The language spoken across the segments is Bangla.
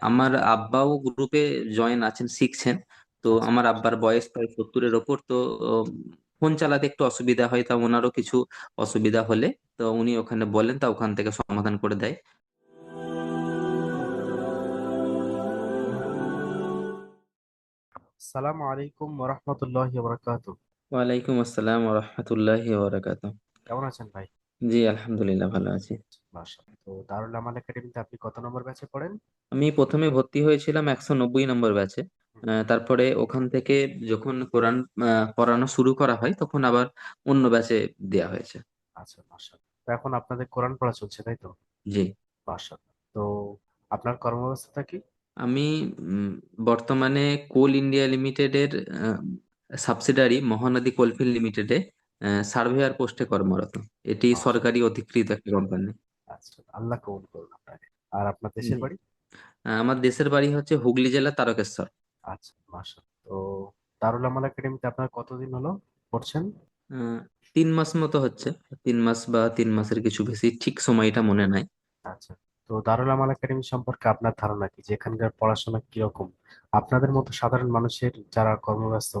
আমার আব্বাও গ্রুপে জয়েন আছেন, শিখছেন। তো আচ্ছা আমার আব্বার বয়স প্রায় 70-এর ওপর। তো ফোন চালাতে একটু অসুবিধা হয়, তা ওনারও কিছু অসুবিধা হলে তো উনি ওখানে বলেন, তা ওখান থেকে সমাধান করে দেয়। আসসালামু আলাইকুম ওরহমতুল্লাহি ওবরাকাতু। ওয়ালাইকুম আসসালাম ওয়া রাহমাতুল্লাহি ওয়া বারাকাতুহু। কেমন আছেন ভাই? জি, আলহামদুলিল্লাহ ভালো আছি। মাশাআল্লাহ। তো দারুল আমাল একাডেমিতে আপনি কত নম্বর ব্যাচে পড়েন? আমি প্রথমে ভর্তি হয়েছিলাম 190 নম্বর ব্যাচে। হুম। তারপরে ওখান থেকে যখন কোরআন পড়ানো শুরু করা হয়, তখন আবার অন্য ব্যাচে দেয়া হয়েছে। আচ্ছা, মাশাআল্লাহ। তো এখন আপনাদের কোরআন পড়া চলছে, তাই তো? জি। মাশাআল্লাহ। তো আপনার কর্মব্যবস্থা কি? আমি উম, বর্তমানে কোল ইন্ডিয়া লিমিটেডের সাবসিডারি মহানদী কোলফিল্ড লিমিটেডে সার্ভেয়ার পোস্টে কর্মরত। এটি সরকারি মাশাআল্লাহ। অধিকৃত একটা কোম্পানি। আচ্ছা, আল্লাহ কবুল করুন আপনাকে। আর আপনার দেশের জি। বাড়ি? আমার দেশের বাড়ি হচ্ছে হুগলি জেলা তারকেশ্বর। আচ্ছা, মাশাআল্লাহ। তো দারুল আমাল একাডেমিতে আপনার কতদিন হলো পড়ছেন? আহ, 3 মাস মতো হচ্ছে। 3 মাস বা 3 মাসের কিছু বেশি, ঠিক সময়টা মনে নাই। আচ্ছা। তো দারুল আমাল একাডেমি সম্পর্কে আপনার ধারণা কি, যে এখানকার পড়াশোনা কিরকম? আপনাদের মতো সাধারণ মানুষের যারা কর্মব্যস্ত,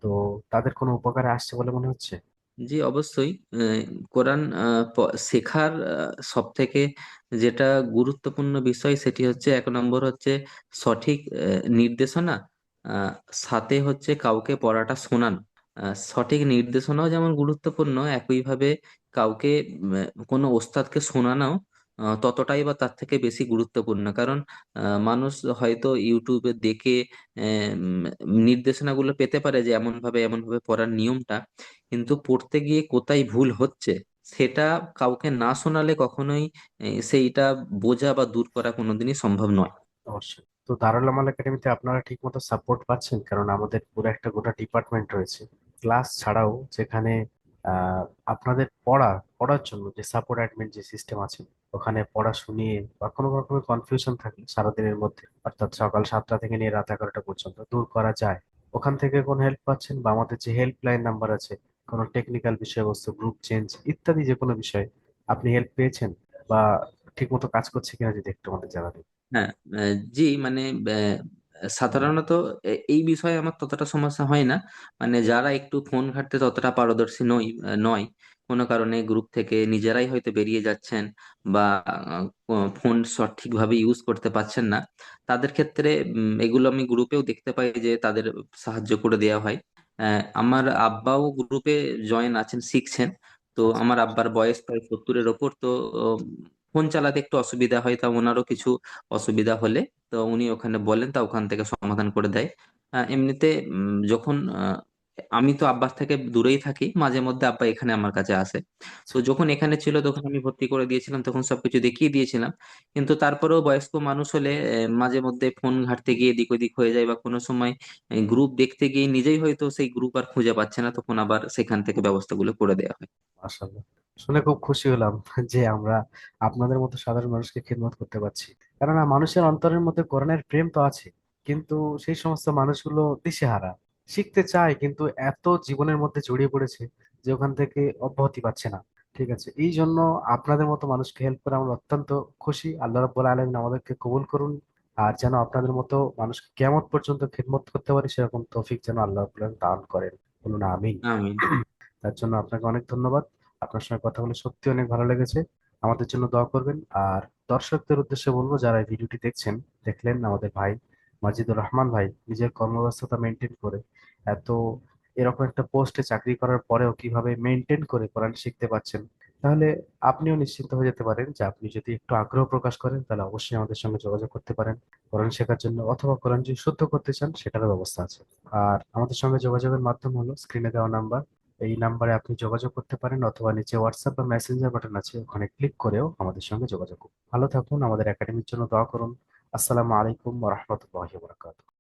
তো তাদের কোনো উপকারে আসছে বলে মনে হচ্ছে? জি, অবশ্যই। কোরআন শেখার সব থেকে যেটা গুরুত্বপূর্ণ বিষয়, সেটি হচ্ছে 1 নম্বর হচ্ছে সঠিক নির্দেশনা। আহ, সাথে হচ্ছে কাউকে পড়াটা শোনানো। সঠিক নির্দেশনাও যেমন গুরুত্বপূর্ণ, একইভাবে কাউকে কোনো ওস্তাদকে শোনানো ততটাই বা তার থেকে বেশি গুরুত্বপূর্ণ। কারণ মানুষ হয়তো ইউটিউবে দেখে নির্দেশনাগুলো পেতে পারে যে এমন ভাবে এমন ভাবে পড়ার নিয়মটা, কিন্তু পড়তে গিয়ে কোথায় ভুল হচ্ছে সেটা কাউকে না শোনালে কখনোই সেইটা বোঝা বা দূর করা কোনোদিনই সম্ভব নয়। অবশ্যই। তো দারুল আমাল একাডেমিতে আপনারা ঠিক মতো সাপোর্ট পাচ্ছেন? কারণ আমাদের পুরো একটা গোটা ডিপার্টমেন্ট রয়েছে, ক্লাস ছাড়াও, যেখানে আহ, আপনাদের পড়ার জন্য যে সাপোর্ট অ্যাডমিন যে সিস্টেম আছে, ওখানে পড়া শুনিয়ে বা কোনো রকমের কনফিউশন থাকলে সারাদিনের মধ্যে, অর্থাৎ সকাল 7টা থেকে নিয়ে রাত 11টা পর্যন্ত দূর করা যায়। ওখান থেকে কোনো হেল্প পাচ্ছেন? বা আমাদের যে হেল্পলাইন নাম্বার আছে, কোনো টেকনিক্যাল বিষয়বস্তু, গ্রুপ চেঞ্জ ইত্যাদি যে কোনো বিষয়ে আপনি হেল্প পেয়েছেন? বা ঠিক মতো কাজ করছে কিনা যদি একটু আমাদের জানাবেন। হ্যাঁ। জি, মানে সাধারণত এই বিষয়ে আমার ততটা সমস্যা হয় না। মানে যারা একটু ফোন ঘাঁটতে ততটা পারদর্শী নয়, কোনো কারণে গ্রুপ থেকে নিজেরাই হয়তো বেরিয়ে যাচ্ছেন, বা ফোন সঠিকভাবে ইউজ করতে পারছেন না, তাদের ক্ষেত্রে এগুলো আমি গ্রুপেও দেখতে পাই যে তাদের সাহায্য করে দেওয়া হয়। আমার আব্বাও গ্রুপে জয়েন আছেন, শিখছেন। তো আচ্ছা। আমার আব্বার বয়স প্রায় 70-এর ওপর। তো ফোন চালাতে একটু অসুবিধা হয়, তা ওনারও কিছু অসুবিধা হলে তো উনি ওখানে বলেন, তা ওখান থেকে সমাধান করে দেয়। এমনিতে যখন আমি তো আব্বার থেকে দূরেই থাকি, মাঝে মধ্যে আব্বা এখানে আমার কাছে আসে। তো আচ্ছা। যখন এখানে ছিল তখন আমি ভর্তি করে দিয়েছিলাম, তখন সবকিছু দেখিয়ে দিয়েছিলাম। কিন্তু তারপরেও বয়স্ক মানুষ হলে মাঝে মধ্যে ফোন ঘাঁটতে গিয়ে এদিক ওদিক হয়ে যায়, বা কোনো সময় গ্রুপ দেখতে গিয়ে নিজেই হয়তো সেই গ্রুপ আর খুঁজে পাচ্ছে না, তখন আবার সেখান থেকে ব্যবস্থাগুলো করে দেওয়া হয়। মাশাআল্লাহ। শুনে খুব খুশি হলাম যে আমরা আপনাদের মতো সাধারণ মানুষকে খেদমত করতে পারছি। কেননা মানুষের অন্তরের মধ্যে কোরআনের প্রেম তো আছে, কিন্তু সেই সমস্ত মানুষগুলো দিশেহারা, শিখতে চায় কিন্তু এত জীবনের মধ্যে জড়িয়ে পড়েছে যে ওখান থেকে অব্যাহতি পাচ্ছে না। ঠিক আছে, এই জন্য আপনাদের মতো মানুষকে হেল্প করে আমরা অত্যন্ত খুশি। আল্লাহ রাব্বুল আলামিন আমাদেরকে কবুল করুন। আর যেন আপনাদের মতো মানুষকে কিয়ামত পর্যন্ত খেদমত করতে পারি, সেরকম তৌফিক যেন আল্লাহ রাব্বুল আলামিন দান করেন। বলুন আমিন। আমিন। তার জন্য আপনাকে অনেক ধন্যবাদ। আপনার সঙ্গে কথা বলে সত্যি অনেক ভালো লেগেছে। আমাদের জন্য দোয়া করবেন। আর দর্শকদের উদ্দেশ্যে বলবো, যারা এই ভিডিওটি দেখলেন, আমাদের ভাই মাজিদুর রহমান ভাই নিজের কর্মব্যস্ততা মেনটেন করে এত এরকম একটা পোস্টে চাকরি করার পরেও কিভাবে মেনটেন করে কোরআন শিখতে পারছেন, তাহলে আপনিও নিশ্চিন্ত হয়ে যেতে পারেন যে আপনি যদি একটু আগ্রহ প্রকাশ করেন তাহলে অবশ্যই আমাদের সঙ্গে যোগাযোগ করতে পারেন কোরআন শেখার জন্য, অথবা কোরআন যদি শুদ্ধ করতে চান সেটারও ব্যবস্থা আছে। আর আমাদের সঙ্গে যোগাযোগের মাধ্যম হলো স্ক্রিনে দেওয়া নাম্বার। এই নাম্বারে আপনি যোগাযোগ করতে পারেন, অথবা নিচে হোয়াটসঅ্যাপ বা মেসেঞ্জার বাটন আছে, ওখানে ক্লিক করেও আমাদের সঙ্গে যোগাযোগ করুন। ভালো থাকুন, আমাদের একাডেমির জন্য দোয়া করুন। আসসালামু আলাইকুম ওয়া রাহমাতুল্লাহি ওয়া বারাকাতুহু।